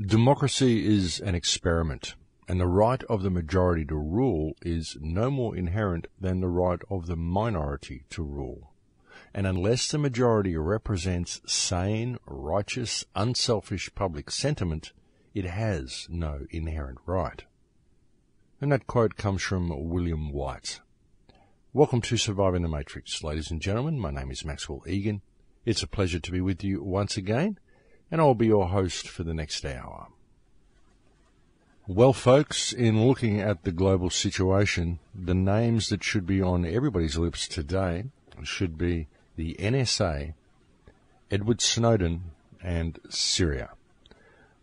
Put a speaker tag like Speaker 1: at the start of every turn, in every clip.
Speaker 1: Democracy is an experiment, and the right of the majority to rule is no more inherent than the right of the minority to rule. And unless the majority represents sane, righteous, unselfish public sentiment, it has no inherent right. And that quote comes from William White. Welcome to Surviving the Matrix, ladies and gentlemen. My name is Maxwell Igan. It's a pleasure to be with you once again, and I'll be your host for the next hour. Well, folks, in looking at the global situation, the names that should be on everybody's lips today should be the NSA, Edward Snowden, and Syria.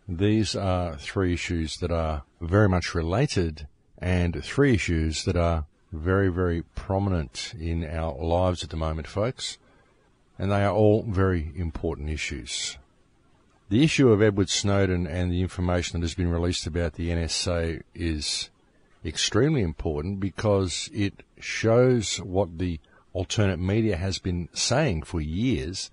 Speaker 1: These are three issues that are very much related and three issues that are very, very prominent in our lives at the moment, folks. And they are all very important issues. The issue of Edward Snowden and the information that has been released about the NSA is extremely important because it shows what the alternate media has been saying for years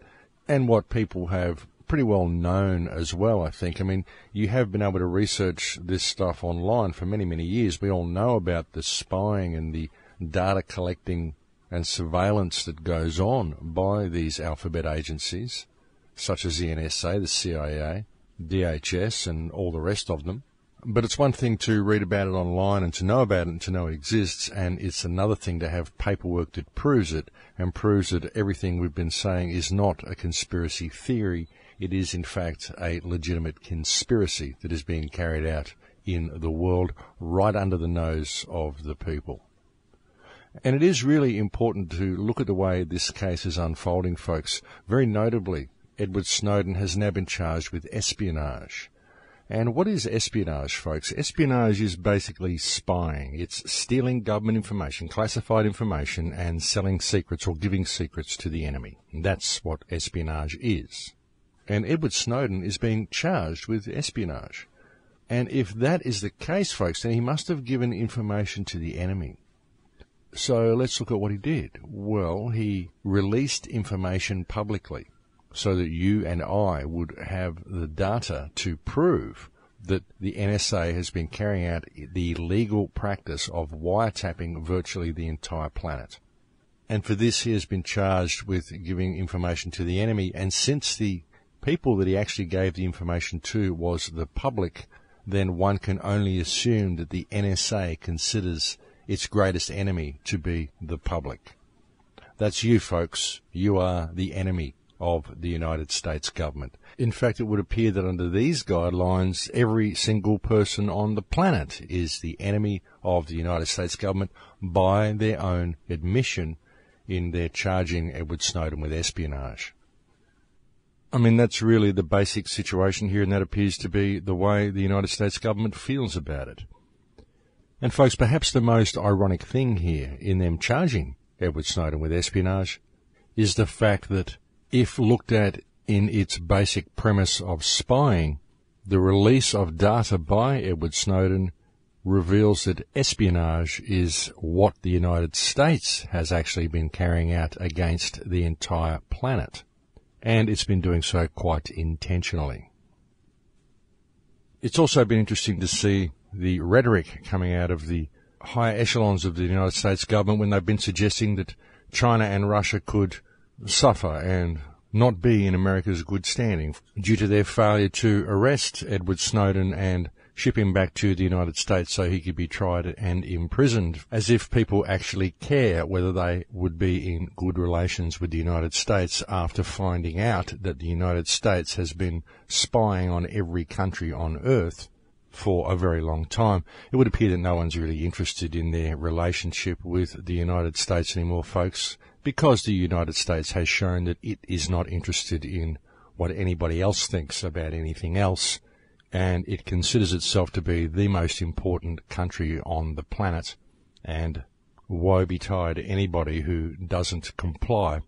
Speaker 1: and what people have pretty well known as well, I think. I mean, you have been able to research this stuff online for many, many years. We all know about the spying and the data collecting and surveillance that goes on by these alphabet agencies, such as the NSA, the CIA, DHS, and all the rest of them. But it's one thing to read about it online and to know about it and to know it exists, and it's another thing to have paperwork that proves it and proves that everything we've been saying is not a conspiracy theory. It is, in fact, a legitimate conspiracy that is being carried out in the world right under the nose of the people. And it is really important to look at the way this case is unfolding, folks. Very notably, Edward Snowden has now been charged with espionage. And what is espionage, folks? Espionage is basically spying. It's stealing government information, classified information, and selling secrets or giving secrets to the enemy. That's what espionage is. And Edward Snowden is being charged with espionage. And if that is the case, folks, then he must have given information to the enemy. So let's look at what he did. Well, he released information publicly so that you and I would have the data to prove that the NSA has been carrying out the illegal practice of wiretapping virtually the entire planet. And for this, he has been charged with giving information to the enemy. And since the people that he actually gave the information to was the public, then one can only assume that the NSA considers its greatest enemy to be the public. That's you, folks. You are the enemy of the United States government. In fact, it would appear that under these guidelines, every single person on the planet is the enemy of the United States government by their own admission in their charging Edward Snowden with espionage. I mean, that's really the basic situation here, and that appears to be the way the United States government feels about it. And folks, perhaps the most ironic thing here in them charging Edward Snowden with espionage is the fact that if looked at in its basic premise of spying, the release of data by Edward Snowden reveals that espionage is what the United States has actually been carrying out against the entire planet. And it's been doing so quite intentionally. It's also been interesting to see the rhetoric coming out of the higher echelons of the United States government when they've been suggesting that China and Russia could suffer and not be in America's good standing due to their failure to arrest Edward Snowden and ship him back to the United States so he could be tried and imprisoned, as if people actually care whether they would be in good relations with the United States after finding out that the United States has been spying on every country on Earth for a very long time. It would appear that no one's really interested in their relationship with the United States anymore, folks, because the United States has shown that it is not interested in what anybody else thinks about anything else, and it considers itself to be the most important country on the planet, and woe betide anybody who doesn't comply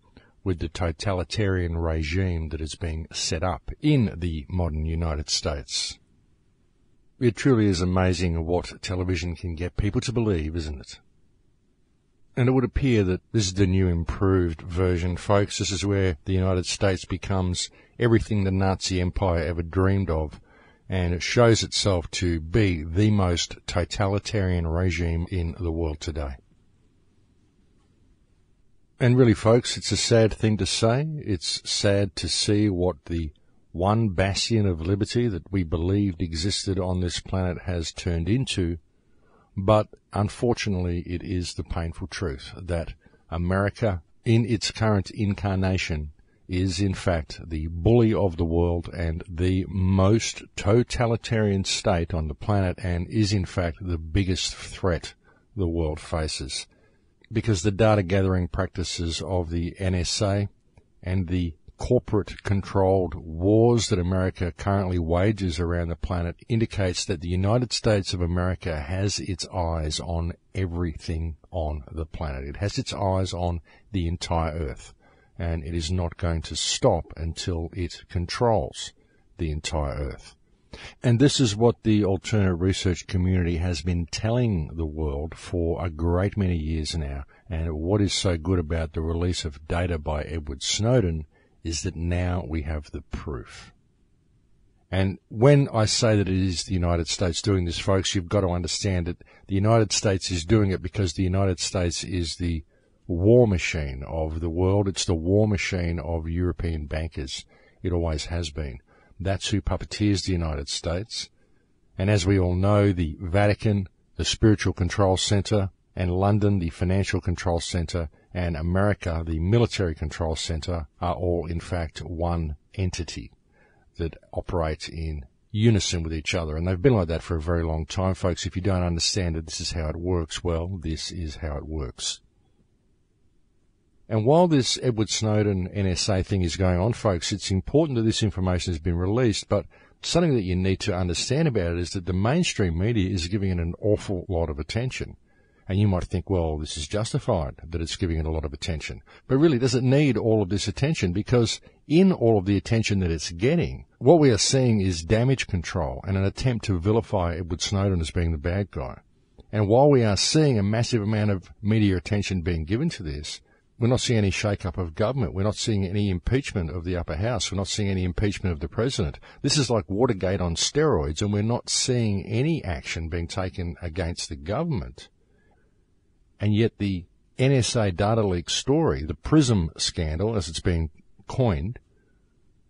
Speaker 1: with the totalitarian regime that is being set up in the modern United States. It truly is amazing what television can get people to believe, isn't it? And it would appear that this is the new improved version, folks. This is where the United States becomes everything the Nazi Empire ever dreamed of. and it shows itself to be the most totalitarian regime in the world today. And really, folks, it's a sad thing to say. It's sad to see what the one bastion of liberty that we believed existed on this planet has turned into. But unfortunately, it is the painful truth that America, in its current incarnation, is in fact the bully of the world and the most totalitarian state on the planet, and is in fact the biggest threat the world faces. Because the data gathering practices of the NSA and the corporate-controlled wars that America currently wages around the planet indicates that the United States of America has its eyes on everything on the planet. It has its eyes on the entire Earth, and it is not going to stop until it controls the entire Earth. And this is what the alternate research community has been telling the world for a great many years now. And what is so good about the release of data by Edward Snowden is that now we have the proof. And when I say that it is the United States doing this, folks, you've got to understand that the United States is doing it because the United States is the war machine of the world. It's the war machine of European bankers. It always has been. That's who puppeteers the United States. And as we all know, the Vatican, the spiritual control center, and London, the financial control center, and America, the military control center, are all in fact one entity that operates in unison with each other. And they've been like that for a very long time, folks. If you don't understand that this is how it works, well, this is how it works. And while this Edward Snowden NSA thing is going on, folks, it's important that this information has been released, but something that you need to understand about it is that the mainstream media is giving it an awful lot of attention. And you might think, well, this is justified that it's giving it a lot of attention. But really, does it need all of this attention? Because in all of the attention that it's getting, what we are seeing is damage control and an attempt to vilify Edward Snowden as being the bad guy. And while we are seeing a massive amount of media attention being given to this, we're not seeing any shake-up of government. We're not seeing any impeachment of the upper house. We're not seeing any impeachment of the president. This is like Watergate on steroids, and we're not seeing any action being taken against the government. And yet the NSA data leak story, the PRISM scandal, as it's been coined,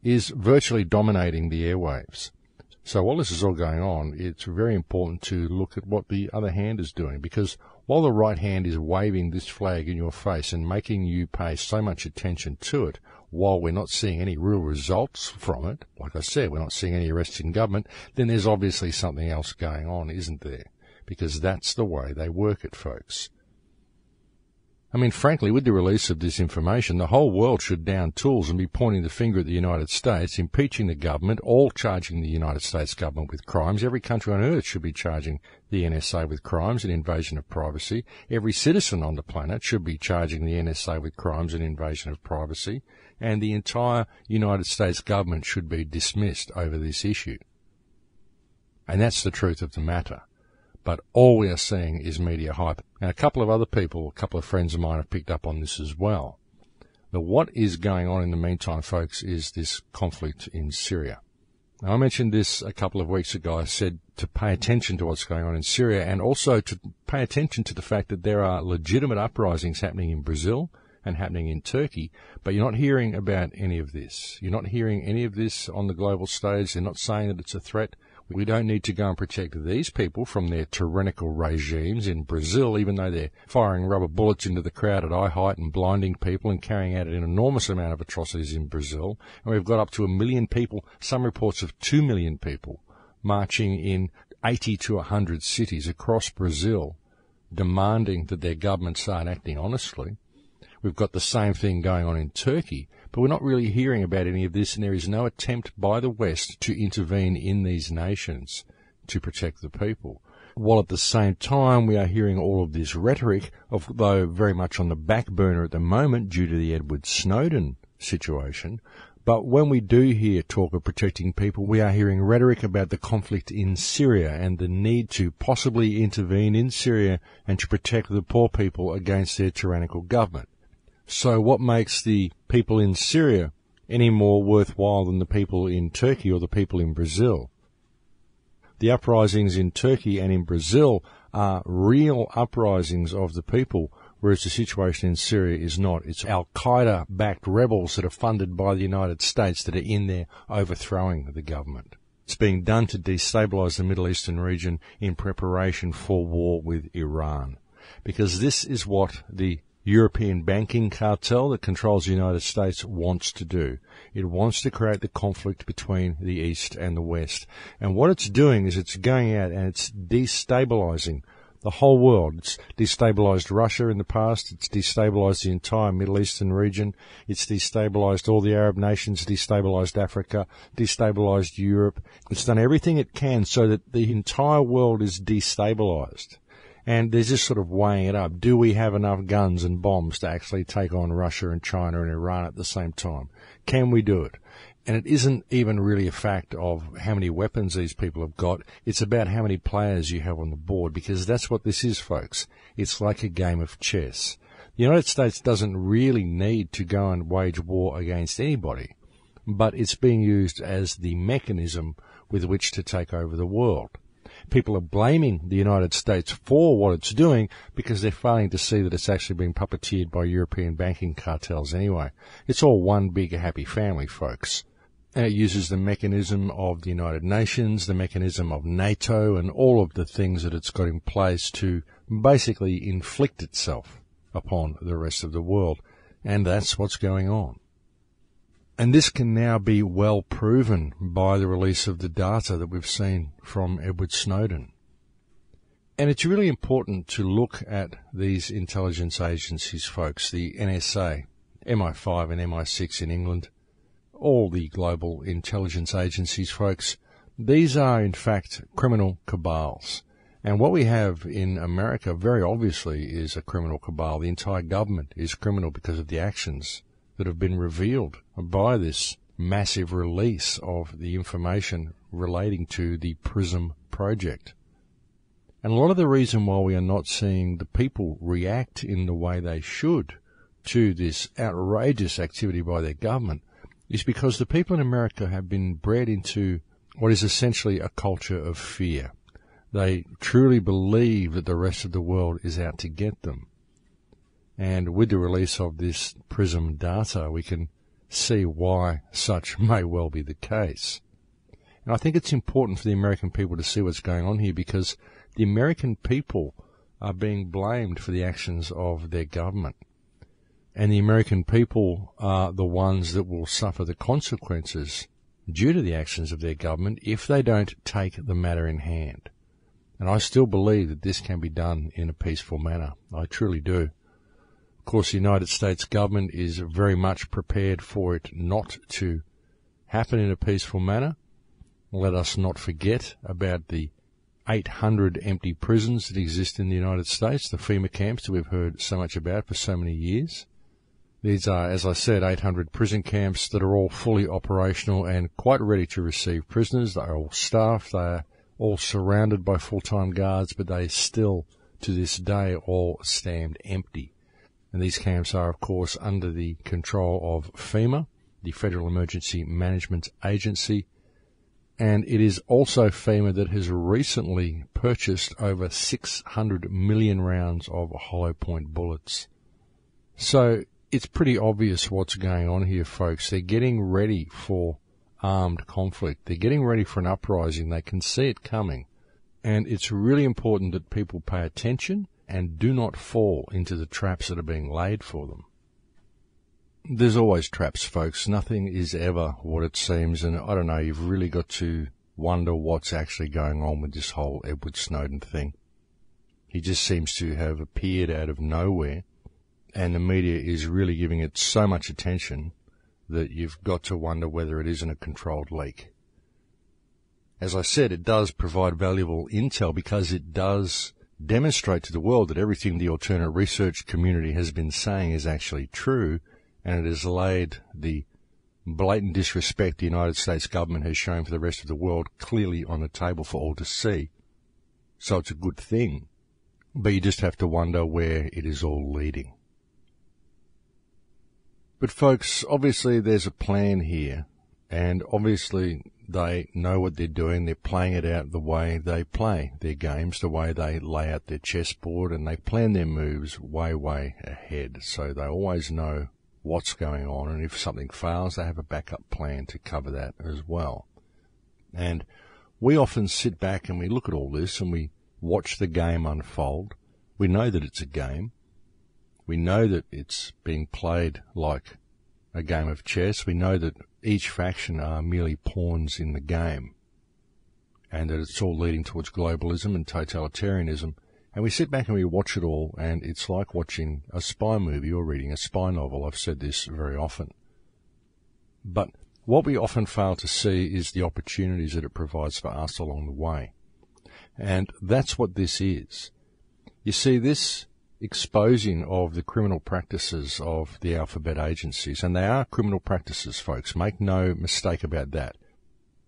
Speaker 1: is virtually dominating the airwaves. So while this is all going on, it's very important to look at what the other hand is doing, because while the right hand is waving this flag in your face and making you pay so much attention to it, while we're not seeing any real results from it, like I said, we're not seeing any arrests in government, then there's obviously something else going on, isn't there? Because that's the way they work it, folks. I mean, frankly, with the release of this information, the whole world should down tools and be pointing the finger at the United States, impeaching the government, all charging the United States government with crimes. Every country on earth should be charging the NSA with crimes and invasion of privacy. Every citizen on the planet should be charging the NSA with crimes and invasion of privacy. And the entire United States government should be dismissed over this issue. And that's the truth of the matter. But all we are seeing is media hype. And a couple of other people, a couple of friends of mine have picked up on this as well. Now, what is going on in the meantime, folks, is this conflict in Syria. Now, I mentioned this a couple of weeks ago. I said to pay attention to what's going on in Syria and also to pay attention to the fact that there are legitimate uprisings happening in Brazil and happening in Turkey, but you're not hearing about any of this. You're not hearing any of this on the global stage. They're not saying that it's a threat. We don't need to go and protect these people from their tyrannical regimes in Brazil, even though they're firing rubber bullets into the crowd at eye height and blinding people and carrying out an enormous amount of atrocities in Brazil. And we've got up to 1 million people, some reports of 2 million people, marching in 80 to 100 cities across Brazil, demanding that their governments start acting honestly. We've got the same thing going on in Turkey, but we're not really hearing about any of this, and there is no attempt by the West to intervene in these nations to protect the people. While at the same time we are hearing all of this rhetoric, although very much on the back burner at the moment due to the Edward Snowden situation, but when we do hear talk of protecting people, we are hearing rhetoric about the conflict in Syria and the need to possibly intervene in Syria and to protect the poor people against their tyrannical government. So what makes the people in Syria any more worthwhile than the people in Turkey or the people in Brazil? The uprisings in Turkey and in Brazil are real uprisings of the people, whereas the situation in Syria is not. It's Al-Qaeda-backed rebels that are funded by the United States that are in there overthrowing the government. It's being done to destabilize the Middle Eastern region in preparation for war with Iran. Because this is what the European banking cartel that controls the United States wants to do. It wants to create the conflict between the East and the West. And what it's doing is it's going out and it's destabilizing the whole world. It's destabilized Russia in the past. It's destabilized the entire Middle Eastern region. It's destabilized all the Arab nations, destabilized Africa, destabilized Europe. It's done everything it can so that the entire world is destabilized. And they're just sort of weighing it up. Do we have enough guns and bombs to actually take on Russia and China and Iran at the same time? Can we do it? And it isn't even really a fact of how many weapons these people have got. It's about how many players you have on the board, because that's what this is, folks. It's like a game of chess. The United States doesn't really need to go and wage war against anybody, but it's being used as the mechanism with which to take over the world. People are blaming the United States for what it's doing because they're failing to see that it's actually being puppeteered by European banking cartels anyway. It's all one big happy family, folks. And it uses the mechanism of the United Nations, the mechanism of NATO, and all of the things that it's got in place to basically inflict itself upon the rest of the world. And that's what's going on. And this can now be well proven by the release of the data that we've seen from Edward Snowden. And it's really important to look at these intelligence agencies, folks, the NSA, MI5 and MI6 in England, all the global intelligence agencies, folks. These are, in fact, criminal cabals. And what we have in America, very obviously, is a criminal cabal. The entire government is criminal because of the actions that have been revealed by this massive release of the information relating to the PRISM project. And a lot of the reason why we are not seeing the people react in the way they should to this outrageous activity by their government is because the people in America have been bred into what is essentially a culture of fear. They truly believe that the rest of the world is out to get them. And with the release of this PRISM data, we can see why such may well be the case. And I think it's important for the American people to see what's going on here, because the American people are being blamed for the actions of their government. And the American people are the ones that will suffer the consequences due to the actions of their government if they don't take the matter in hand. And I still believe that this can be done in a peaceful manner. I truly do. Of course, the United States government is very much prepared for it not to happen in a peaceful manner. Let us not forget about the 800 empty prisons that exist in the United States, the FEMA camps that we've heard so much about for so many years. These are, as I said, 800 prison camps that are all fully operational and quite ready to receive prisoners. They are all staffed. They are all surrounded by full-time guards, but they still, to this day, all stand empty. And these camps are, of course, under the control of FEMA, the Federal Emergency Management Agency, and it is also FEMA that has recently purchased over 600 million rounds of hollow point bullets. So it's pretty obvious what's going on here, folks. They're getting ready for armed conflict. They're getting ready for an uprising. They can see it coming. And it's really important that people pay attention and do not fall into the traps that are being laid for them. There's always traps, folks. Nothing is ever what it seems. And I don't know, you've really got to wonder what's actually going on with this whole Edward Snowden thing. He just seems to have appeared out of nowhere, and the media is really giving it so much attention that you've got to wonder whether it isn't a controlled leak. As I said, it does provide valuable intel because it does demonstrate to the world that everything the alternate research community has been saying is actually true, and it has laid the blatant disrespect the United States government has shown for the rest of the world clearly on the table for all to see. So it's a good thing, but you just have to wonder where it is all leading. But folks, obviously there's a plan here, And obviously they know what they're doing. They're playing it out the way they play their games, the way they lay out their chessboard, and they plan their moves way, way ahead. So they always know what's going on, and if something fails, they have a backup plan to cover that as well. And we often sit back and we look at all this and we watch the game unfold. We know that it's a game. We know that it's being played like a game of chess. We know that each faction are merely pawns in the game, and that it's all leading towards globalism and totalitarianism. And we sit back and we watch it all, and it's like watching a spy movie or reading a spy novel. I've said this very often. But what we often fail to see is the opportunities that it provides for us along the way. And that's what this is. You see, this exposing of the criminal practices of the alphabet agencies, and they are criminal practices, folks, make no mistake about that.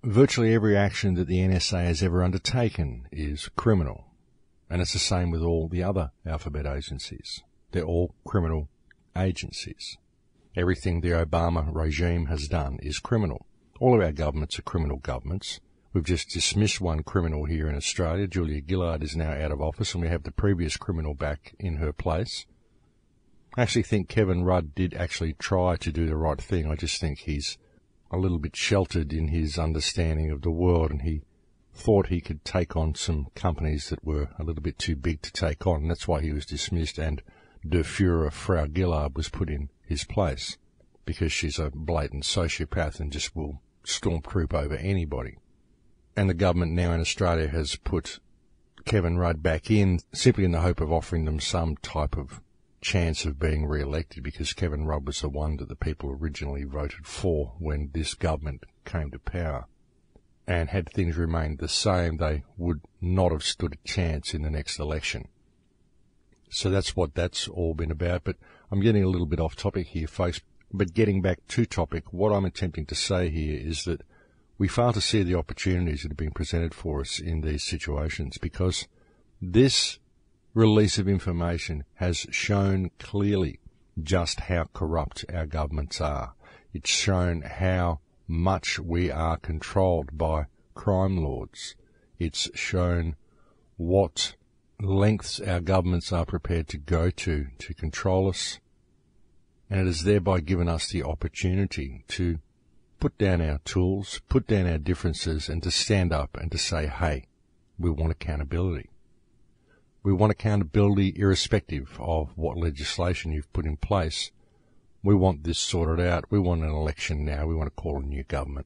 Speaker 1: Virtually every action that the NSA has ever undertaken is criminal, and it's the same with all the other alphabet agencies. They're all criminal agencies. Everything the Obama regime has done is criminal. All of our governments are criminal governments. We've just dismissed one criminal here in Australia. Julia Gillard is now out of office, and we have the previous criminal back in her place. I actually think Kevin Rudd did actually try to do the right thing. I just think he's a little bit sheltered in his understanding of the world, and he thought he could take on some companies that were a little bit too big to take on, and that's why he was dismissed, and De Fuhrer Frau Gillard was put in his place, because she's a blatant sociopath and just will stormtroop over anybody. And the government now in Australia has put Kevin Rudd back in simply in the hope of offering them some type of chance of being re-elected, because Kevin Rudd was the one that the people originally voted for when this government came to power. And had things remained the same, they would not have stood a chance in the next election. So that's what that's all been about. But I'm getting a little bit off topic here, folks. But getting back to topic, what I'm attempting to say here is that we fail to see the opportunities that have been presented for us in these situations, because this release of information has shown clearly just how corrupt our governments are. It's shown how much we are controlled by crime lords. It's shown what lengths our governments are prepared to go to control us, and it has thereby given us the opportunity to put down our tools, put down our differences, and to stand up and to say, hey, we want accountability. We want accountability irrespective of what legislation you've put in place. We want this sorted out. We want an election now. We want to call a new government.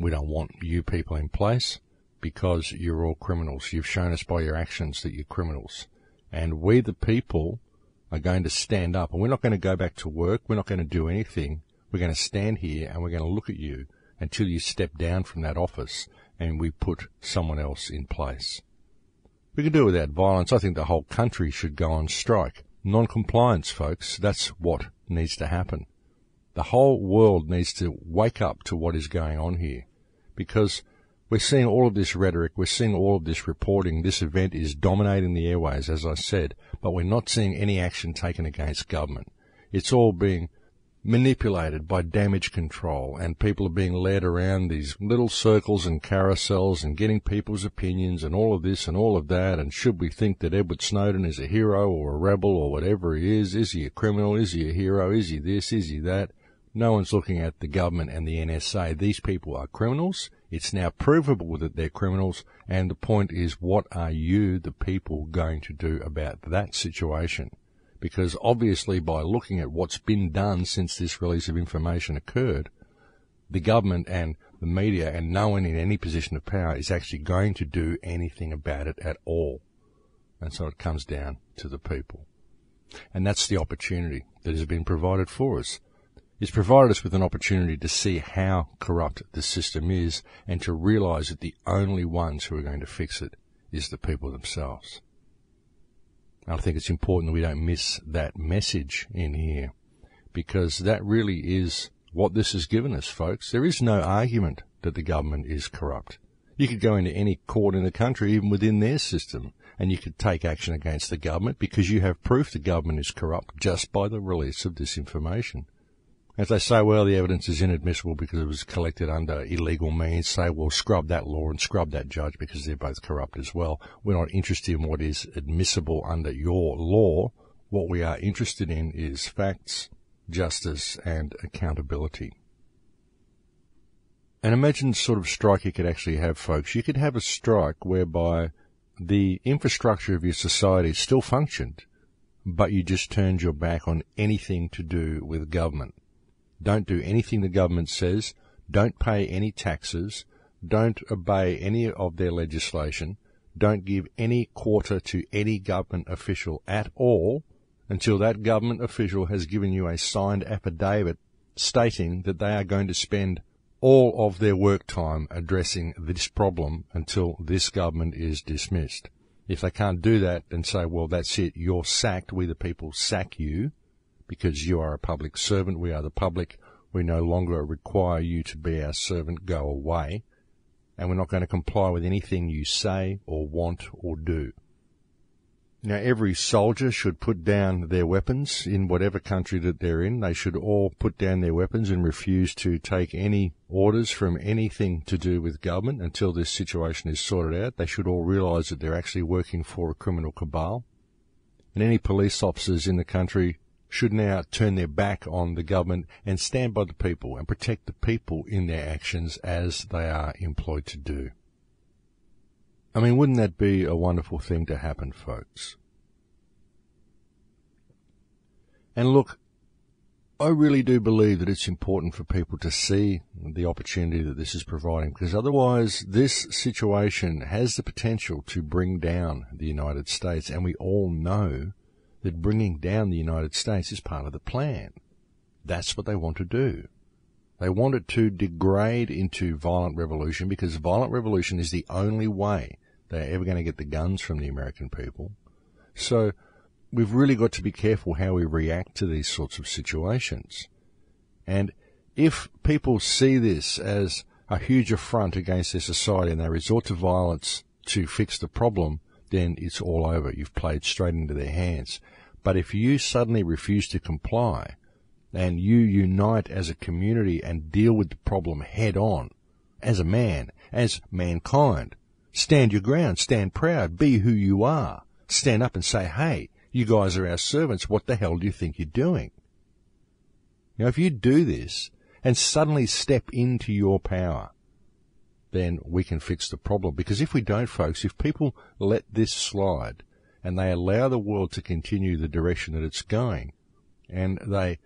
Speaker 1: We don't want you people in place because you're all criminals. You've shown us by your actions that you're criminals. And we, the people, are going to stand up. And we're not going to go back to work. We're not going to do anything. We're going to stand here and we're going to look at you until you step down from that office and we put someone else in place. We can do it without violence. I think the whole country should go on strike. Non-compliance, folks, that's what needs to happen. The whole world needs to wake up to what is going on here, because we're seeing all of this rhetoric, we're seeing all of this reporting. This event is dominating the airways, as I said, but we're not seeing any action taken against government. It's all being manipulated by damage control, and people are being led around these little circles and carousels and getting people's opinions and all of this and all of that. And should we think that Edward Snowden is a hero or a rebel or whatever he is? Is he a criminal? Is he a hero? Is he this? Is he that? No one's looking at the government and the NSA. These people are criminals. It's now provable that they're criminals. And the point is, what are you, the people, going to do about that situation? Because obviously by looking at what's been done since this release of information occurred, the government and the media and no one in any position of power is actually going to do anything about it at all. And so it comes down to the people. And that's the opportunity that has been provided for us. It's provided us with an opportunity to see how corrupt the system is and to realise that the only ones who are going to fix it is the people themselves. I think it's important that we don't miss that message in here, because that really is what this has given us, folks. There is no argument that the government is corrupt. You could go into any court in the country, even within their system, and you could take action against the government because you have proof the government is corrupt just by the release of this information. If they say, well, the evidence is inadmissible because it was collected under illegal means, say, well, scrub that law and scrub that judge because they're both corrupt as well. We're not interested in what is admissible under your law. What we are interested in is facts, justice, and accountability. And imagine the sort of strike you could actually have, folks. You could have a strike whereby the infrastructure of your society still functioned, but you just turned your back on anything to do with government. Don't do anything the government says. Don't pay any taxes. Don't obey any of their legislation. Don't give any quarter to any government official at all until that government official has given you a signed affidavit stating that they are going to spend all of their work time addressing this problem until this government is dismissed. If they can't do that, then say, well, that's it, you're sacked. We the people sack you because you are a public servant. We are the public. We no longer require you to be our servant. Go away. And we're not going to comply with anything you say or want or do. Now, every soldier should put down their weapons in whatever country that they're in. They should all put down their weapons and refuse to take any orders from anything to do with government until this situation is sorted out. They should all realise that they're actually working for a criminal cabal. And any police officers in the country should now turn their back on the government and stand by the people and protect the people in their actions as they are employed to do. I mean, wouldn't that be a wonderful thing to happen, folks? And look, I really do believe that it's important for people to see the opportunity that this is providing, because otherwise this situation has the potential to bring down the United States, and we all know that bringing down the United States is part of the plan. That's what they want to do. They want it to degrade into violent revolution, because violent revolution is the only way they're ever going to get the guns from the American people. So we've really got to be careful how we react to these sorts of situations. And if people see this as a huge affront against their society and they resort to violence to fix the problem, then it's all over. You've played straight into their hands. But if you suddenly refuse to comply and you unite as a community and deal with the problem head on, as a man, as mankind, stand your ground, stand proud, be who you are, stand up and say, hey, you guys are our servants, what the hell do you think you're doing? Now, if you do this and suddenly step into your power, then we can fix the problem. Because if we don't, folks, if people let this slide and they allow the world to continue the direction that it's going, and they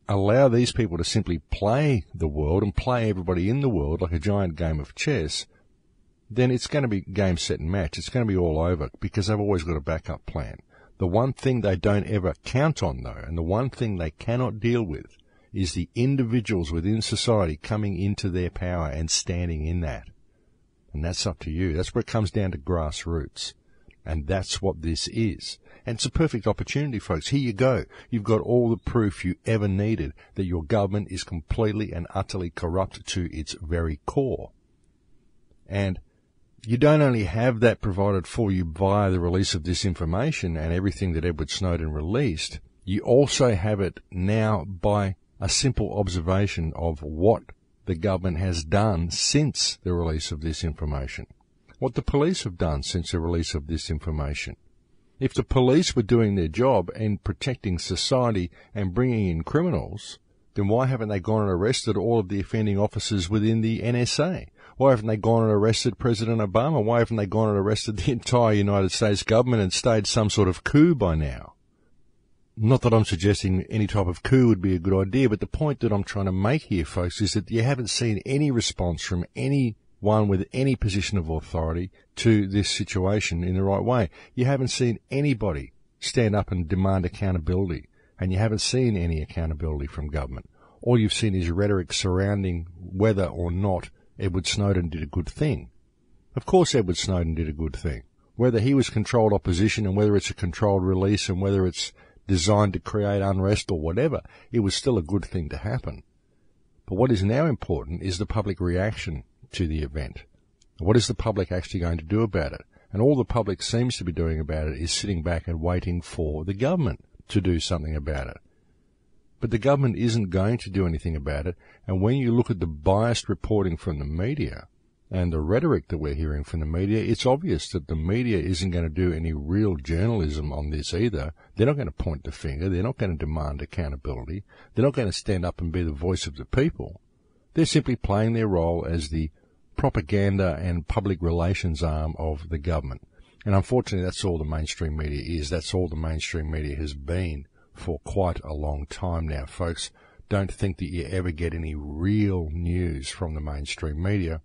Speaker 1: allow these people to simply play the world and play everybody in the world like a giant game of chess, then it's going to be game, set, and match. It's going to be all over because they've always got a backup plan. The one thing they don't ever count on, though, and the one thing they cannot deal with, is the individuals within society coming into their power and standing in that. And that's up to you. That's where it comes down to grassroots. And that's what this is. And it's a perfect opportunity, folks. Here you go. You've got all the proof you ever needed that your government is completely and utterly corrupt to its very core. And you don't only have that provided for you via the release of this information and everything that Edward Snowden released, you also have it now by a simple observation of what the government has done since the release of this information, what the police have done since the release of this information. If the police were doing their job in protecting society and bringing in criminals, then why haven't they gone and arrested all of the offending officers within the NSA? Why haven't they gone and arrested President Obama? Why haven't they gone and arrested the entire United States government and staged some sort of coup by now? Not that I'm suggesting any type of coup would be a good idea, but the point that I'm trying to make here, folks, is that you haven't seen any response from anyone with any position of authority to this situation in the right way. You haven't seen anybody stand up and demand accountability, and you haven't seen any accountability from government. All you've seen is rhetoric surrounding whether or not Edward Snowden did a good thing. Of course Edward Snowden did a good thing. Whether he was controlled opposition and whether it's a controlled release and whether it's designed to create unrest or whatever, it was still a good thing to happen. But what is now important is the public reaction to the event. What is the public actually going to do about it? And all the public seems to be doing about it is sitting back and waiting for the government to do something about it. But the government isn't going to do anything about it. And when you look at the biased reporting from the media and the rhetoric that we're hearing from the media, it's obvious that the media isn't going to do any real journalism on this either. They're not going to point the finger. They're not going to demand accountability. They're not going to stand up and be the voice of the people. They're simply playing their role as the propaganda and public relations arm of the government. And unfortunately, that's all the mainstream media is. That's all the mainstream media has been for quite a long time now, folks. Don't think that you ever get any real news from the mainstream media.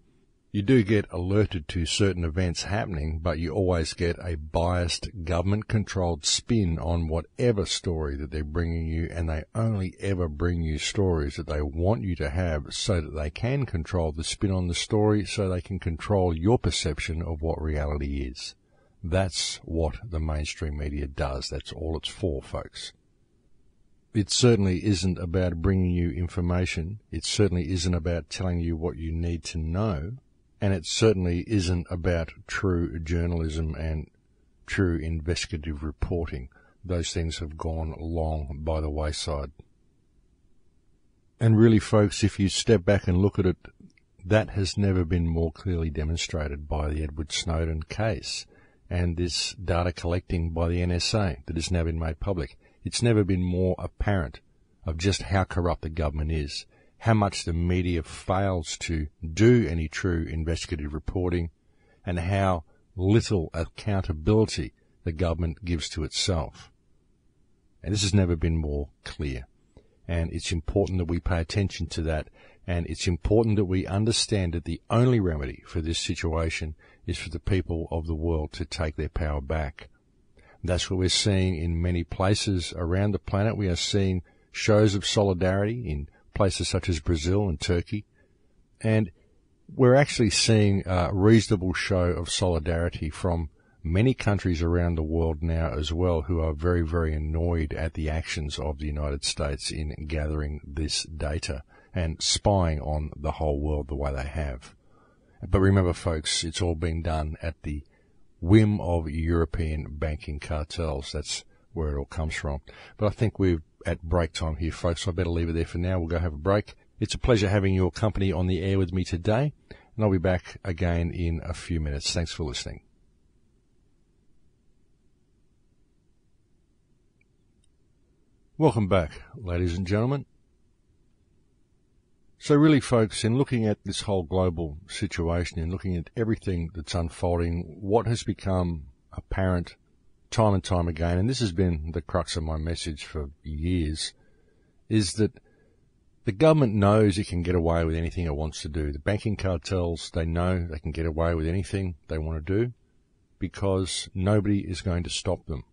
Speaker 1: You do get alerted to certain events happening, but you always get a biased, government-controlled spin on whatever story that they're bringing you, and they only ever bring you stories that they want you to have so that they can control the spin on the story, so they can control your perception of what reality is. That's what the mainstream media does. That's all it's for, folks. It certainly isn't about bringing you information. It certainly isn't about telling you what you need to know. And it certainly isn't about true journalism and true investigative reporting. Those things have gone long by the wayside. And really, folks, if you step back and look at it, that has never been more clearly demonstrated by the Edward Snowden case and this data collecting by the NSA that has now been made public. It's never been more apparent of just how corrupt the government is, how much the media fails to do any true investigative reporting, and how little accountability the government gives to itself. And this has never been more clear. And it's important that we pay attention to that, and it's important that we understand that the only remedy for this situation is for the people of the world to take their power back. That's what we're seeing in many places around the planet. We are seeing shows of solidarity in places such as Brazil and Turkey. And we're actually seeing a reasonable show of solidarity from many countries around the world now as well, who are very, very annoyed at the actions of the United States in gathering this data and spying on the whole world the way they have. But remember, folks, it's all been done at the whim of European banking cartels. That's where it all comes from. But I think we're at break time here, folks, so I better leave it there for now. We'll go have a break. It's a pleasure having your company on the air with me today, and I'll be back again in a few minutes. Thanks for listening. Welcome back, ladies and gentlemen. So really, folks, in looking at this whole global situation, in looking at everything that's unfolding, what has become apparent time and time again, and this has been the crux of my message for years, is that the government knows it can get away with anything it wants to do. The banking cartels, they know they can get away with anything they want to do because nobody is going to stop them.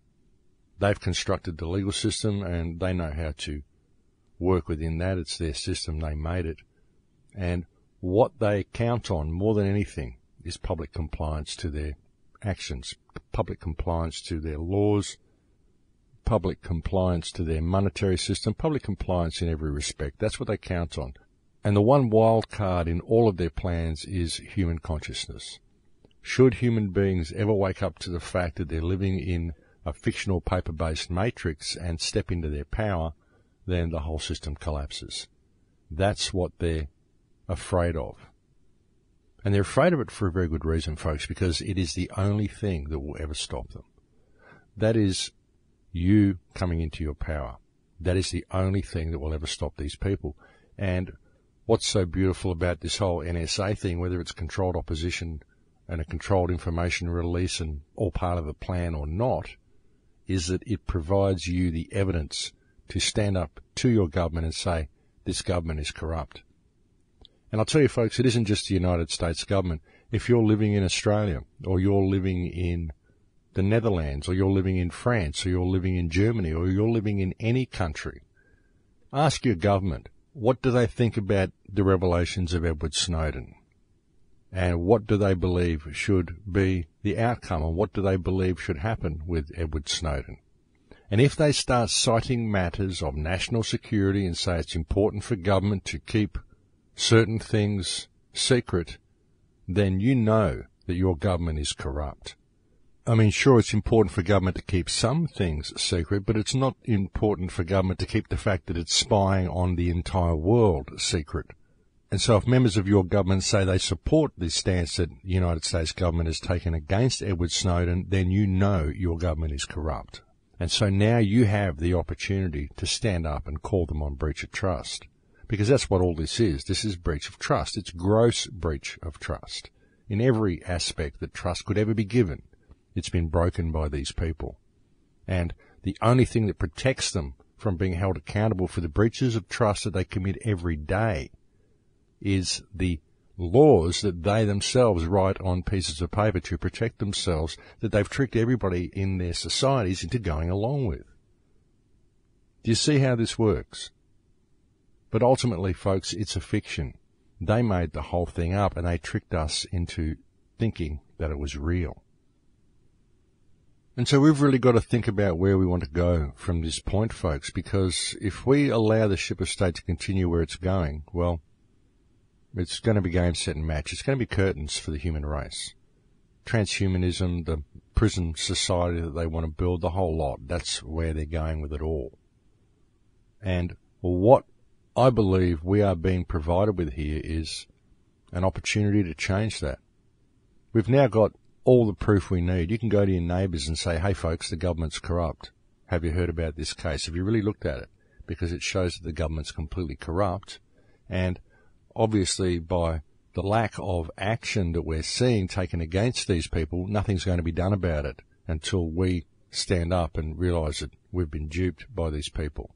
Speaker 1: They've constructed the legal system and they know how to work within that. It's their system. They made it. And what they count on more than anything is public compliance to their actions, public compliance to their laws, public compliance to their monetary system, public compliance in every respect. That's what they count on. And the one wild card in all of their plans is human consciousness. Should human beings ever wake up to the fact that they're living in a fictional paper-based matrix and step into their power, then the whole system collapses. That's what they're afraid of. And they're afraid of it for a very good reason, folks, because it is the only thing that will ever stop them. That is you coming into your power. That is the only thing that will ever stop these people. And what's so beautiful about this whole NSA thing, whether it's controlled opposition and a controlled information release and all part of the plan or not, is that it provides you the evidence to stand up to your government and say, this government is corrupt. And I'll tell you, folks, it isn't just the United States government. If you're living in Australia, or you're living in the Netherlands, or you're living in France, or you're living in Germany, or you're living in any country, ask your government, what do they think about the revelations of Edward Snowden? And what do they believe should be the outcome, and what do they believe should happen with Edward Snowden? And if they start citing matters of national security and say it's important for government to keep certain things secret, then you know that your government is corrupt. I mean, sure, it's important for government to keep some things secret, but it's not important for government to keep the fact that it's spying on the entire world secret. And so if members of your government say they support the stance that the United States government has taken against Edward Snowden, then you know your government is corrupt. And so now you have the opportunity to stand up and call them on breach of trust. Because that's what all this is. This is breach of trust. It's gross breach of trust. In every aspect that trust could ever be given, it's been broken by these people. And the only thing that protects them from being held accountable for the breaches of trust that they commit every day is the laws that they themselves write on pieces of paper to protect themselves, that they've tricked everybody in their societies into going along with. Do you see how this works? But ultimately, folks, it's a fiction. They made the whole thing up and they tricked us into thinking that it was real. And so we've really got to think about where we want to go from this point, folks, because if we allow the ship of state to continue where it's going, well, it's going to be game, set, and match. It's going to be curtains for the human race. Transhumanism, the prison society that they want to build, the whole lot, that's where they're going with it all. And what I believe we are being provided with here is an opportunity to change that. We've now got all the proof we need. You can go to your neighbours and say, hey folks, the government's corrupt. Have you heard about this case? Have you really looked at it? Because it shows that the government's completely corrupt. And obviously by the lack of action that we're seeing taken against these people, nothing's going to be done about it until we stand up and realise that we've been duped by these people.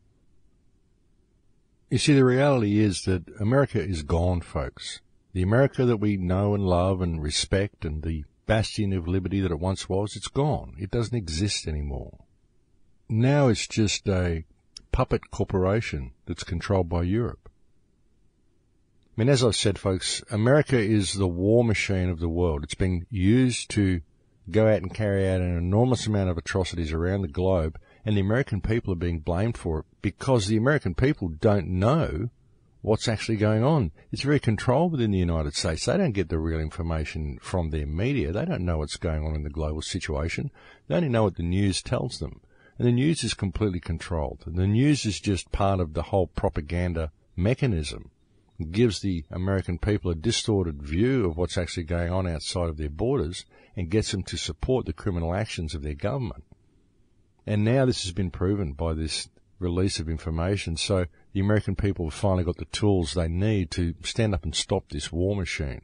Speaker 1: You see, the reality is that America is gone, folks. The America that we know and love and respect and the bastion of liberty that it once was, it's gone. It doesn't exist anymore. Now it's just a puppet corporation that's controlled by Europe. I mean, as I've said, folks, America is the war machine of the world. It's been used to go out and carry out an enormous amount of atrocities around the globe, and the American people are being blamed for it because the American people don't know what's actually going on. It's very controlled within the United States. They don't get the real information from their media. They don't know what's going on in the global situation. They only know what the news tells them. And the news is completely controlled. The news is just part of the whole propaganda mechanism. It gives the American people a distorted view of what's actually going on outside of their borders and gets them to support the criminal actions of their government. And now this has been proven by this release of information. So the American people have finally got the tools they need to stand up and stop this war machine.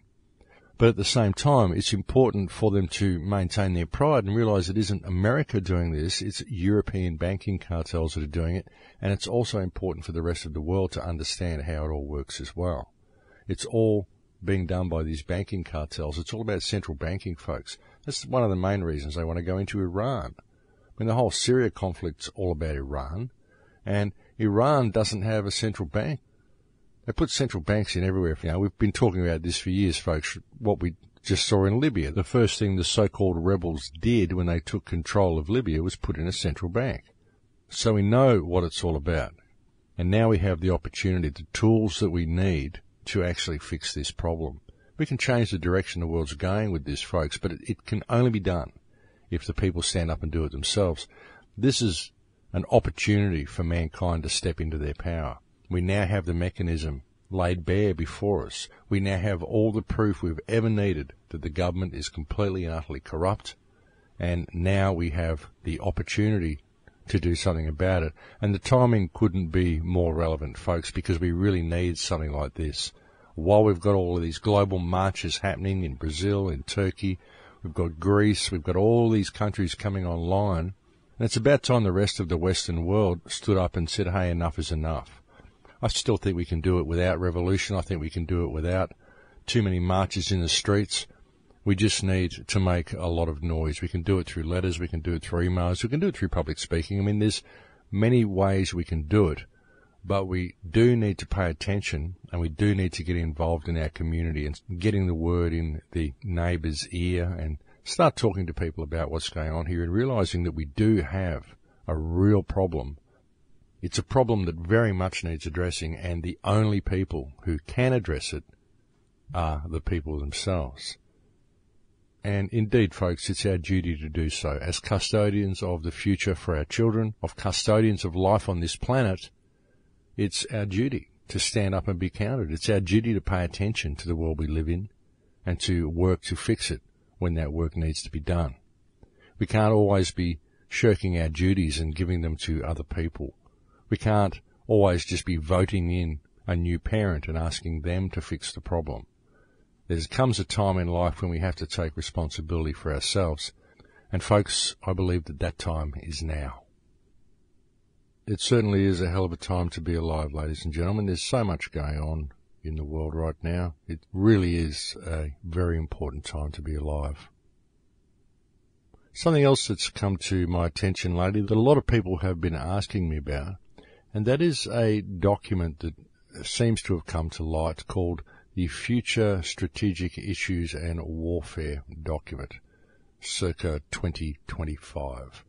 Speaker 1: But at the same time, it's important for them to maintain their pride and realise it isn't America doing this, it's European banking cartels that are doing it, and it's also important for the rest of the world to understand how it all works as well. It's all being done by these banking cartels. It's all about central banking, folks. That's one of the main reasons they want to go into Iran. I mean, the whole Syria conflict's all about Iran, and Iran doesn't have a central bank. They put central banks in everywhere. You know, we've been talking about this for years, folks, what we just saw in Libya. The first thing the so-called rebels did when they took control of Libya was put in a central bank. So we know what it's all about. And now we have the opportunity, the tools that we need to actually fix this problem. We can change the direction the world's going with this, folks, but it can only be done if the people stand up and do it themselves. This is an opportunity for mankind to step into their power. We now have the mechanism laid bare before us. We now have all the proof we've ever needed that the government is completely and utterly corrupt, and now we have the opportunity to do something about it. And the timing couldn't be more relevant, folks, because we really need something like this. While we've got all of these global marches happening in Brazil, in Turkey, we've got Greece, we've got all these countries coming online, and it's about time the rest of the Western world stood up and said, hey, enough is enough. I still think we can do it without revolution. I think we can do it without too many marches in the streets. We just need to make a lot of noise. We can do it through letters. We can do it through emails. We can do it through public speaking. I mean, there's many ways we can do it, but we do need to pay attention, and we do need to get involved in our community and getting the word in the neighbour's ear and start talking to people about what's going on here and realising that we do have a real problem. It's a problem that very much needs addressing, and the only people who can address it are the people themselves. And indeed, folks, it's our duty to do so. As custodians of the future for our children, of custodians of life on this planet, it's our duty to stand up and be counted. It's our duty to pay attention to the world we live in and to work to fix it when that work needs to be done. We can't always be shirking our duties and giving them to other people. We can't always just be voting in a new parent and asking them to fix the problem. There comes a time in life when we have to take responsibility for ourselves. And folks, I believe that time is now. It certainly is a hell of a time to be alive, ladies and gentlemen. There's so much going on in the world right now. It really is a very important time to be alive. Something else that's come to my attention lately that a lot of people have been asking me about, and that is a document that seems to have come to light called the Future Strategic Issues and Warfare Document, circa 2025.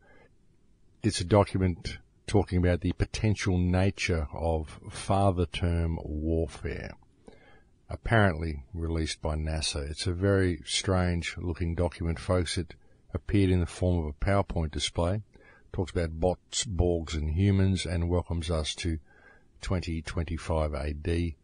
Speaker 1: It's a document talking about the potential nature of father-term warfare, apparently released by NASA. It's a very strange-looking document, folks. It appeared in the form of a PowerPoint display, talks about bots, Borgs and humans, and welcomes us to 2025 AD.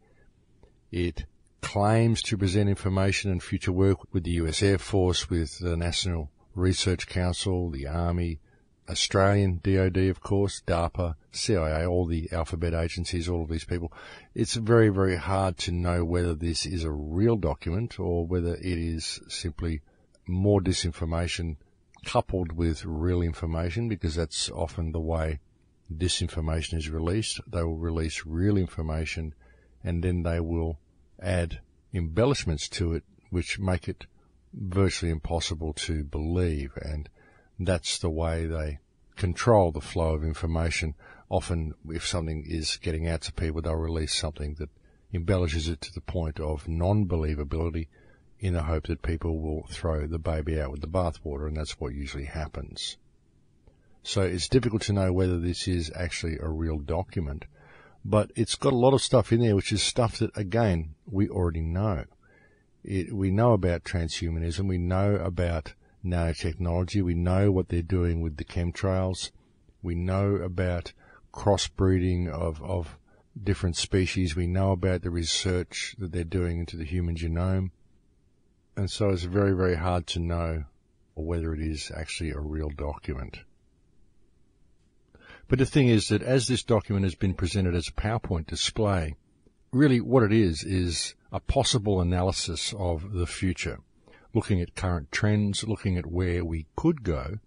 Speaker 1: It claims to present information and future work with the US Air Force, with the National Research Council, the Army, Australian DOD, of course, DARPA, CIA, all the alphabet agencies, all of these people. It's very, very hard to know whether this is a real document or whether it is simply more disinformation coupled with real information, because that's often the way disinformation is released. They will release real information and then they will add embellishments to it which make it virtually impossible to believe, and that's the way they control the flow of information. Often, if something is getting out to people, they'll release something that embellishes it to the point of non-believability in the hope that people will throw the baby out with the bathwater, and that's what usually happens. So it's difficult to know whether this is actually a real document, but it's got a lot of stuff in there which is stuff that, again, we already know. We know about transhumanism, we know about nanotechnology, we know what they're doing with the chemtrails, we know about crossbreeding of different species, we know about the research that they're doing into the human genome, and so it's very, very hard to know whether it is actually a real document. But the thing is that as this document has been presented as a PowerPoint display, really what it is a possible analysis of the future, looking at current trends, looking at where we could go.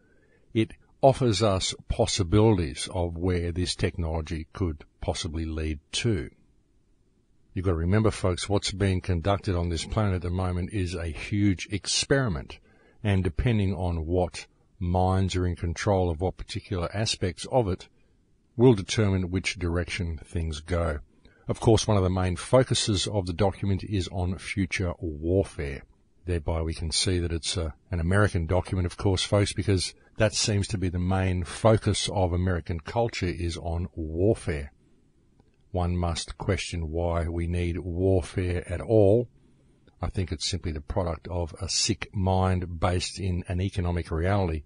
Speaker 1: It offers us possibilities of where this technology could possibly lead to. You've got to remember, folks, what's being conducted on this planet at the moment is a huge experiment, and depending on what minds are in control of what particular aspects of it will determine which direction things go. Of course, one of the main focuses of the document is on future warfare. Thereby we can see that it's an American document, of course, folks, because that seems to be the main focus of American culture, is on warfare. One must question why we need warfare at all. I think it's simply the product of a sick mind based in an economic reality.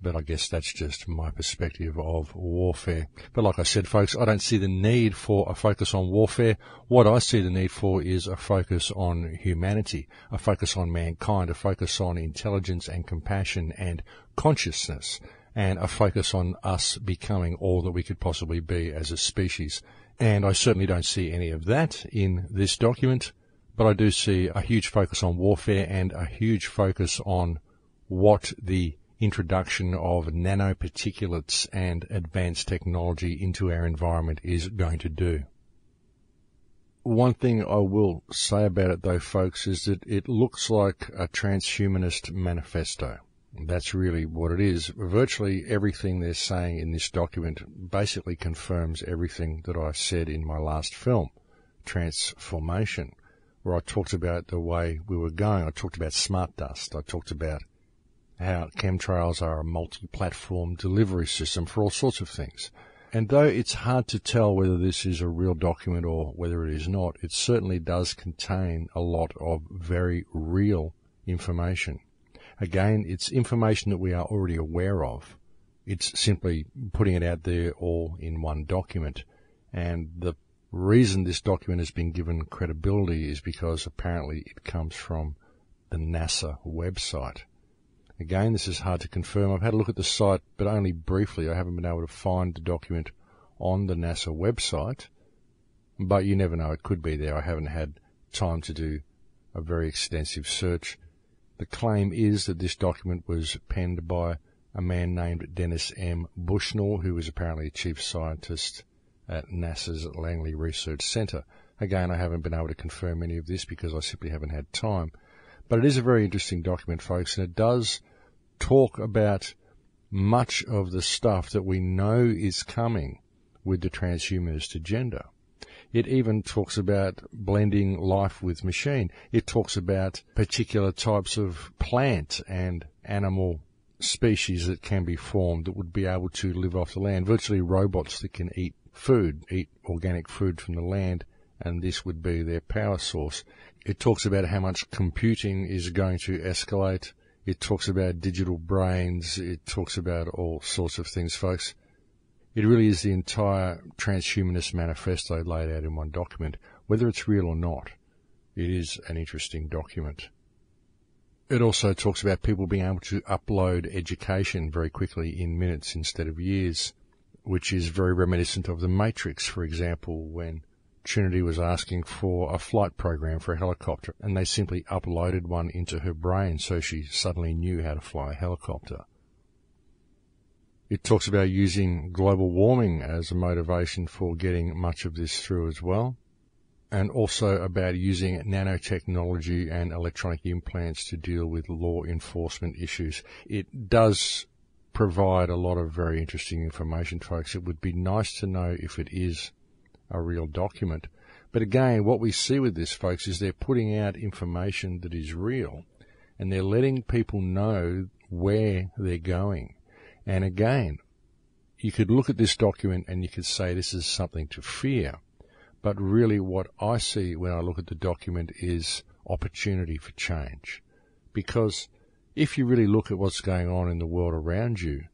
Speaker 1: But I guess that's just my perspective of warfare. But like I said, folks, I don't see the need for a focus on warfare. What I see the need for is a focus on humanity, a focus on mankind, a focus on intelligence and compassion and consciousness, and a focus on us becoming all that we could possibly be as a species. And I certainly don't see any of that in this document, but I do see a huge focus on warfare and a huge focus on what the introduction of nanoparticulates and advanced technology into our environment is going to do. One thing I will say about it, though, folks, is that it looks like a transhumanist manifesto. That's really what it is. Virtually everything they're saying in this document basically confirms everything that I said in my last film, Transformation, where I talked about the way we were going. I talked about smart dust. I talked about how chemtrails are a multi-platform delivery system for all sorts of things. And though it's hard to tell whether this is a real document or whether it is not, it certainly does contain a lot of very real information. Again, it's information that we are already aware of. It's simply putting it out there all in one document. And the reason this document has been given credibility is because apparently it comes from the NASA website. Again, this is hard to confirm. I've had a look at the site, but only briefly. I haven't been able to find the document on the NASA website, but you never know. It could be there. I haven't had time to do a very extensive search. The claim is that this document was penned by a man named Dennis M. Bushnell, who was apparently a chief scientist at NASA's Langley Research Center. Again, I haven't been able to confirm any of this because I simply haven't had time. But it is a very interesting document, folks, and it does talk about much of the stuff that we know is coming with the transhumanist agenda. It even talks about blending life with machine. It talks about particular types of plant and animal species that can be formed that would be able to live off the land, virtually robots that can eat organic food from the land, and this would be their power source. It talks about how much computing is going to escalate. It talks about digital brains. It talks about all sorts of things, folks. It really is the entire transhumanist manifesto laid out in one document. Whether it's real or not, it is an interesting document. It also talks about people being able to upload education very quickly in minutes instead of years, which is very reminiscent of the Matrix, for example, when Trinity was asking for a flight program for a helicopter, and they simply uploaded one into her brain so she suddenly knew how to fly a helicopter. It talks about using global warming as a motivation for getting much of this through as well, and also about using nanotechnology and electronic implants to deal with law enforcement issues. It does provide a lot of very interesting information, folks. It would be nice to know if it is a real document. But again, what we see with this, folks, is they're putting out information that is real, and they're letting people know where they're going. And again, you could look at this document and you could say this is something to fear. But really what I see when I look at the document is opportunity for change. Because if you really look at what's going on in the world around you,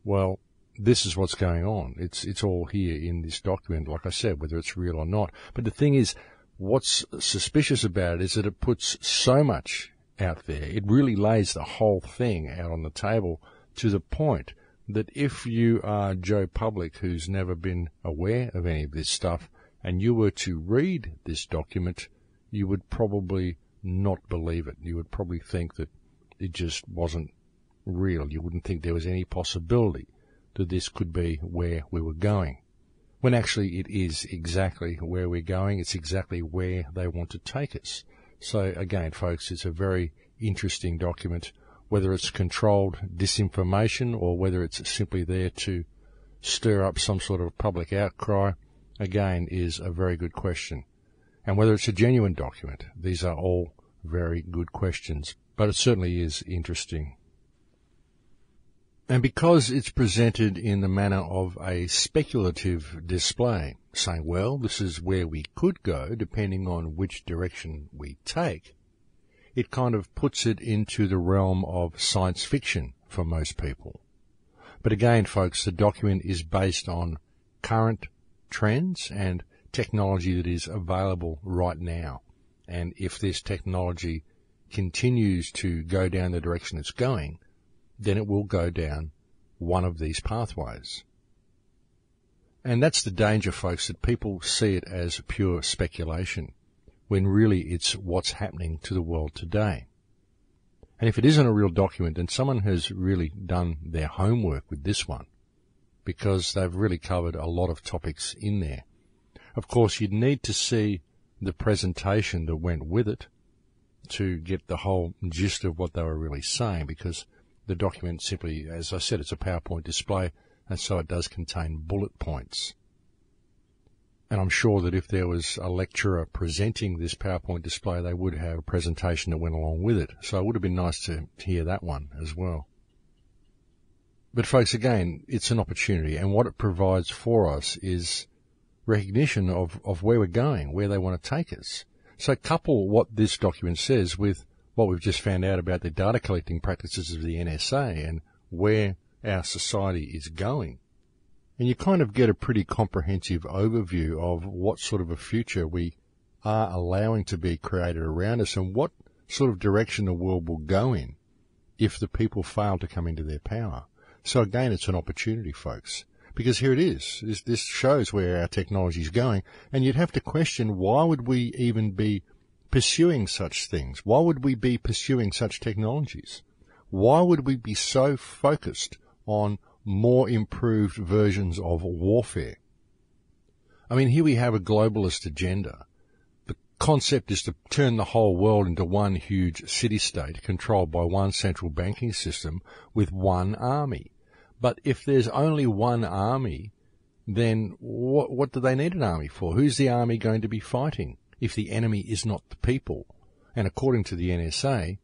Speaker 1: well, this is what's going on. It's all here in this document, like I said, whether it's real or not. But the thing is, what's suspicious about it is that it puts so much out there. It really lays the whole thing out on the table to the point that if you are Joe Public, who's never been aware of any of this stuff, and you were to read this document, you would probably not believe it. You would probably think that it just wasn't real. You wouldn't think there was any possibility that this could be where we were going, when actually it is exactly where we're going. It's exactly where they want to take us. So again, folks, it's a very interesting document. Whether it's controlled disinformation or whether it's simply there to stir up some sort of public outcry, again, is a very good question. And whether it's a genuine document, these are all very good questions. But it certainly is interesting. And because it's presented in the manner of a speculative display, saying, well, this is where we could go depending on which direction we take, it kind of puts it into the realm of science fiction for most people. But again, folks, the document is based on current trends and technology that is available right now. And if this technology continues to go down the direction it's going, then it will go down one of these pathways. And that's the danger, folks, that people see it as pure speculation, when really it's what's happening to the world today. And if it isn't a real document, then someone has really done their homework with this one, because they've really covered a lot of topics in there. Of course, you'd need to see the presentation that went with it to get the whole gist of what they were really saying, because the document simply, as I said, it's a PowerPoint display, and so it does contain bullet points. And I'm sure that if there was a lecturer presenting this PowerPoint display, they would have a presentation that went along with it. So it would have been nice to hear that one as well. But folks, again, it's an opportunity, and what it provides for us is recognition of where we're going, where they want to take us. So couple what this document says with what we've just found out about the data collecting practices of the NSA and where our society is going. And you kind of get a pretty comprehensive overview of what sort of a future we are allowing to be created around us and what sort of direction the world will go in if the people fail to come into their power. So again, it's an opportunity, folks, because here it is. This shows where our technology is going, and you'd have to question, why would we even be pursuing such things? Why would we be pursuing such technologies? Why would we be so focused on more improved versions of warfare? I mean, here we have a globalist agenda. The concept is to turn the whole world into one huge city-state controlled by one central banking system with one army. But if there's only one army, then what do they need an army for? Who's the army going to be fighting if the enemy is not the people? And according to the NSA,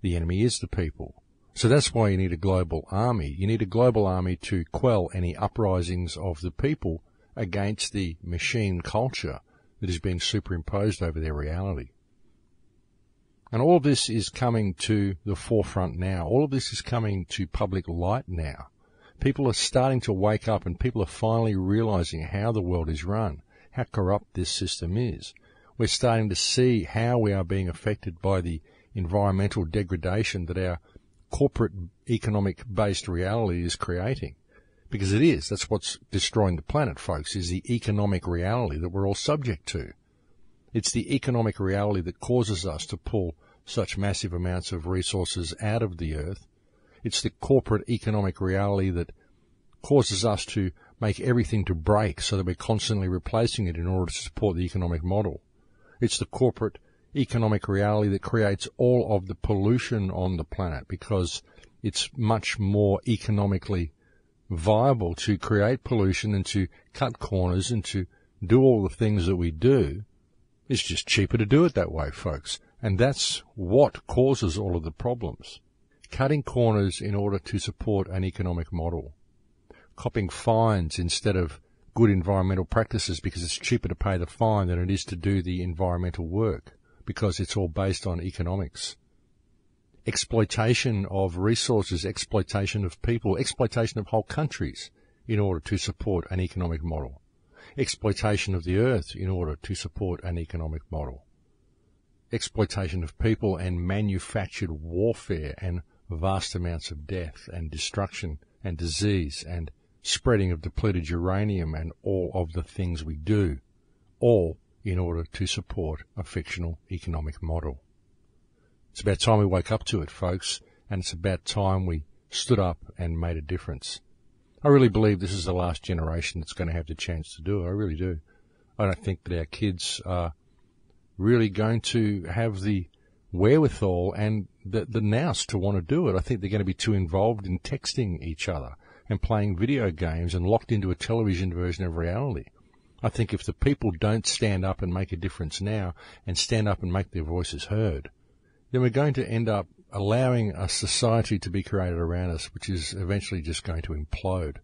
Speaker 1: the enemy is the people. So that's why you need a global army. You need a global army to quell any uprisings of the people against the machine culture that is being superimposed over their reality. And all of this is coming to the forefront now. All of this is coming to public light now. People are starting to wake up, and people are finally realizing how the world is run, how corrupt this system is. We're starting to see how we are being affected by the environmental degradation that our corporate economic-based reality is creating. Because it is. That's what's destroying the planet, folks, is the economic reality that we're all subject to. It's the economic reality that causes us to pull such massive amounts of resources out of the earth. It's the corporate economic reality that causes us to make everything to break so that we're constantly replacing it in order to support the economic model. It's the corporate economic reality that creates all of the pollution on the planet because it's much more economically viable to create pollution and to cut corners and to do all the things that we do. It's just cheaper to do it that way, folks. And that's what causes all of the problems. Cutting corners in order to support an economic model. Copping fines instead of good environmental practices because it's cheaper to pay the fine than it is to do the environmental work because it's all based on economics. Exploitation of resources, exploitation of people, exploitation of whole countries in order to support an economic model. Exploitation of the earth in order to support an economic model. Exploitation of people and manufactured warfare and vast amounts of death and destruction and disease and spreading of depleted uranium and all of the things we do, all in order to support a fictional economic model. It's about time we woke up to it, folks, and it's about time we stood up and made a difference. I really believe this is the last generation that's going to have the chance to do it. I really do. I don't think that our kids are really going to have the wherewithal and the nous to want to do it. I think they're going to be too involved in texting each other and playing video games and locked into a television version of reality. I think if the people don't stand up and make a difference now and stand up and make their voices heard, then we're going to end up allowing a society to be created around us, which is eventually just going to implode.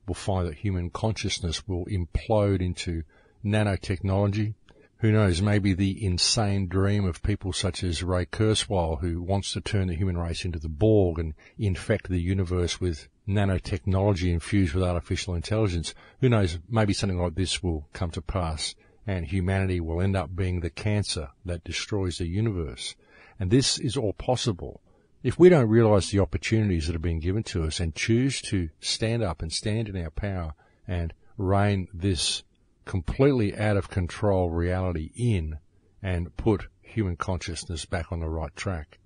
Speaker 1: We'll find that human consciousness will implode into nanotechnology. Who knows, maybe the insane dream of people such as Ray Kurzweil, who wants to turn the human race into the Borg and infect the universe with nanotechnology infused with artificial intelligence. Who knows, maybe something like this will come to pass and humanity will end up being the cancer that destroys the universe. And this is all possible if we don't realize the opportunities that are being given to us and choose to stand up and stand in our power and rein this completely out of control reality in and put human consciousness back on the right track.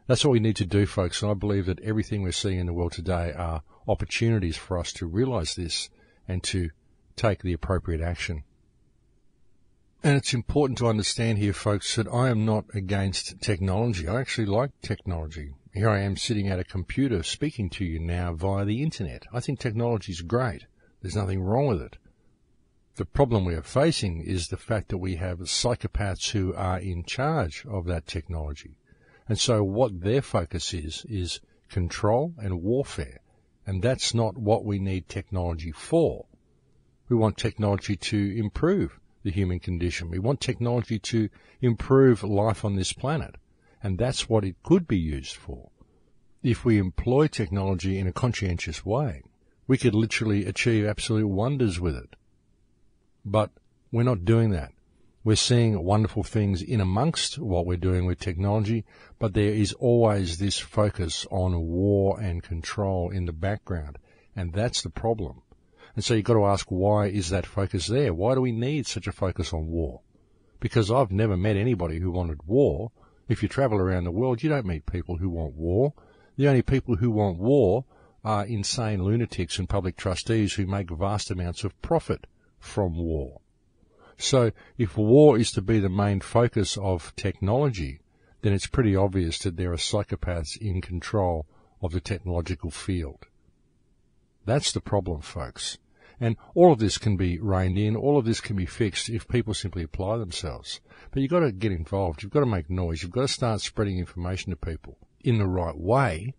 Speaker 1: That's what we need to do, folks, and I believe that everything we're seeing in the world today are opportunities for us to realize this and to take the appropriate action. And it's important to understand here, folks, that I am not against technology. I actually like technology. Here I am sitting at a computer speaking to you now via the internet. I think technology is great. There's nothing wrong with it. The problem we are facing is the fact that we have psychopaths who are in charge of that technology. And so what their focus is control and warfare. And that's not what we need technology for. We want technology to improve the human condition. We want technology to improve life on this planet. And that's what it could be used for. If we employ technology in a conscientious way, we could literally achieve absolute wonders with it. But we're not doing that. We're seeing wonderful things in amongst what we're doing with technology, but there is always this focus on war and control in the background, and that's the problem. And so you've got to ask, why is that focus there? Why do we need such a focus on war? Because I've never met anybody who wanted war. If you travel around the world, you don't meet people who want war. The only people who want war are insane lunatics and public trustees who make vast amounts of profit from war. So if war is to be the main focus of technology, then it's pretty obvious that there are psychopaths in control of the technological field. That's the problem, folks. And all of this can be reined in, all of this can be fixed if people simply apply themselves. But you've got to get involved, you've got to make noise, you've got to start spreading information to people in the right way.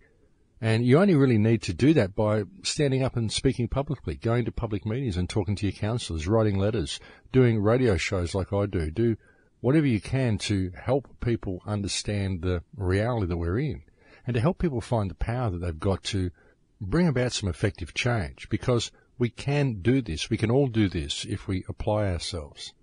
Speaker 1: And you only really need to do that by standing up and speaking publicly, going to public meetings and talking to your counsellors, writing letters, doing radio shows like I do. Do whatever you can to help people understand the reality that we're in and to help people find the power that they've got to bring about some effective change, because we can do this. We can all do this if we apply ourselves.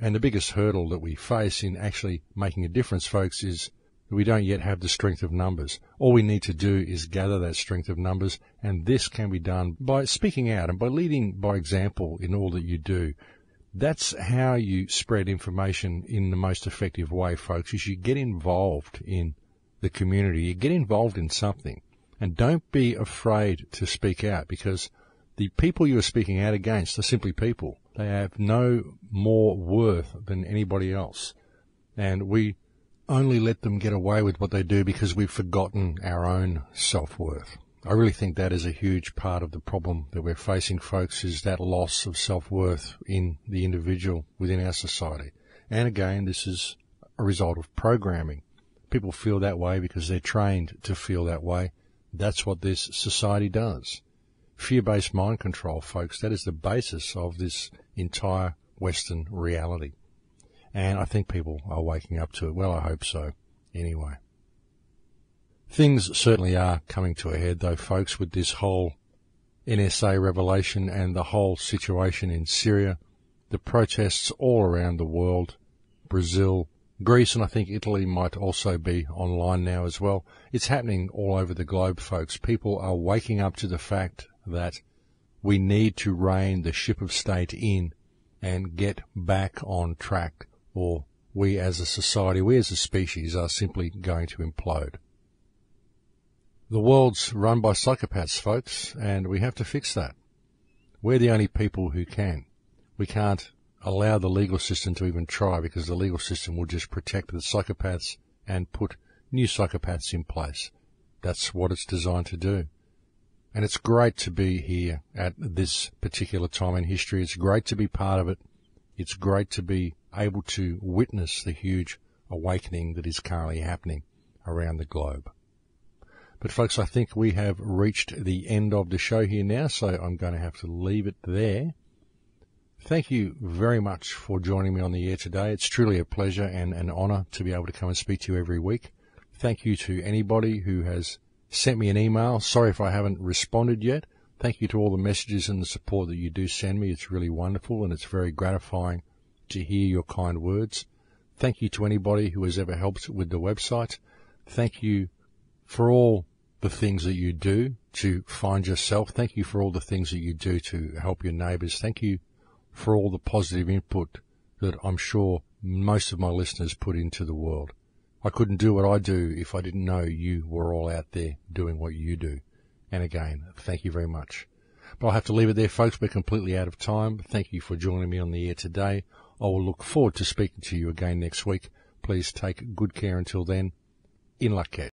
Speaker 1: And the biggest hurdle that we face in actually making a difference, folks, is that we don't yet have the strength of numbers. All we need to do is gather that strength of numbers, and this can be done by speaking out and by leading by example in all that you do. That's how you spread information in the most effective way, folks, is you get involved in the community. You get involved in something. And don't be afraid to speak out, because the people you are speaking out against are simply people. They have no more worth than anybody else. And we only let them get away with what they do because we've forgotten our own self-worth. I really think that is a huge part of the problem that we're facing, folks, is that loss of self-worth in the individual within our society. And again, this is a result of programming. People feel that way because they're trained to feel that way. That's what this society does. Fear-based mind control, folks, that is the basis of this entire Western reality. And I think people are waking up to it. Well, I hope so. Anyway. Things certainly are coming to a head, though, folks, with this whole NSA revelation and the whole situation in Syria, the protests all around the world, Brazil, Greece, and I think Italy might also be online now as well. It's happening all over the globe, folks. People are waking up to the fact that we need to rein the ship of state in and get back on track, or we as a society, we as a species are simply going to implode. The world's run by psychopaths, folks, and we have to fix that. We're the only people who can. We can't allow the legal system to even try, because the legal system will just protect the psychopaths and put new psychopaths in place. That's what it's designed to do. And it's great to be here at this particular time in history. It's great to be part of it. It's great to be able to witness the huge awakening that is currently happening around the globe. But folks, I think we have reached the end of the show here now, so I'm going to have to leave it there. Thank you very much for joining me on the air today. It's truly a pleasure and an honour to be able to come and speak to you every week. Thank you to anybody who has sent me an email. Sorry if I haven't responded yet. Thank you to all the messages and the support that you do send me. It's really wonderful, and it's very gratifying to hear your kind words. Thank you to anybody who has ever helped with the website. Thank you for all the things that you do to find yourself. Thank you for all the things that you do to help your neighbours. Thank you for all the positive input that I'm sure most of my listeners put into the world. I couldn't do what I do if I didn't know you were all out there doing what you do. And again, thank you very much. But I'll have to leave it there, folks. We're completely out of time. Thank you for joining me on the air today. I will look forward to speaking to you again next week. Please take good care until then. In Lak'ech.